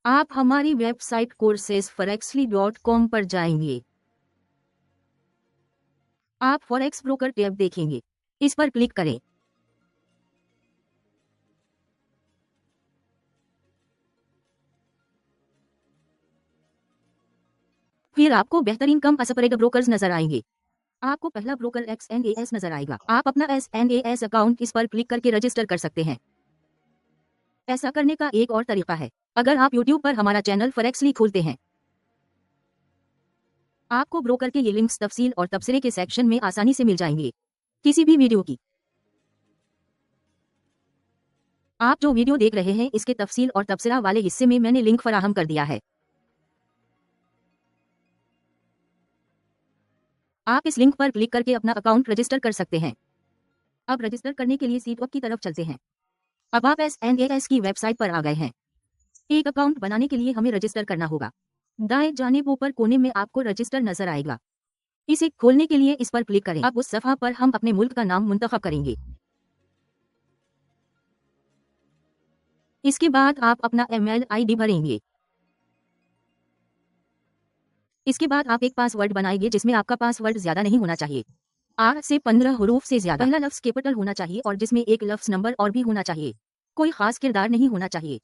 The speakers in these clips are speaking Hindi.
आप हमारी वेबसाइट coursesforexly.com पर जाएंगे। आप फॉरेक्स ब्रोकर टैब देखेंगे, इस पर क्लिक करें। फिर आपको बेहतरीन कम असपरेट ब्रोकर्स नजर आएंगे। आपको पहला ब्रोकर XNAS नजर आएगा। आप अपना XNAS अकाउंट इस पर क्लिक करके रजिस्टर कर सकते हैं। ऐसा करने का एक और तरीका है, अगर आप YouTube पर हमारा चैनल फॉरेक्सली खोलते हैं, आपको ब्रोकर के ये लिंक्स तफसील और तबसरे के सेक्शन में आसानी से मिल जाएंगे। किसी भी वीडियो की आप जो वीडियो देख रहे हैं इसके तफसील और तबसरा वाले हिस्से में मैंने लिंक फराहम कर दिया है। आप इस लिंक पर क्लिक करके अपना अकाउंट रजिस्टर कर सकते हैं। अब रजिस्टर करने के लिए सीटअप की तरफ चलते हैं। अब आप SNAS की वेबसाइट पर आ गए हैं। एक अकाउंट बनाने के लिए हमें रजिस्टर करना होगा। दाएं जानिब ऊपर कोने में आपको रजिस्टर नजर आएगा। इसे खोलने के लिए इस पर क्लिक करें। अब उस सफ़ा पर हम अपने मुल्क का नाम मुंतखब करेंगे। इसके बाद आप अपना ईमेल ID भरेंगे। इसके बाद आप एक पासवर्ड बनाएंगे जिसमें आपका पासवर्ड ज्यादा नहीं होना चाहिए। 8 से 15 हरूफ से ज्यादा। पहला लफ्ज कैपिटल होना चाहिए और जिसमें एक लफ्ज नंबर और भी होना चाहिए। कोई खास किरदार नहीं होना चाहिए।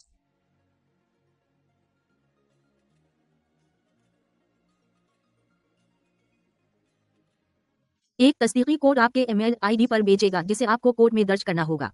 एक तस्दीकी कोड आपके ईमेल ID पर भेजेगा जिसे आपको कोड में दर्ज करना होगा।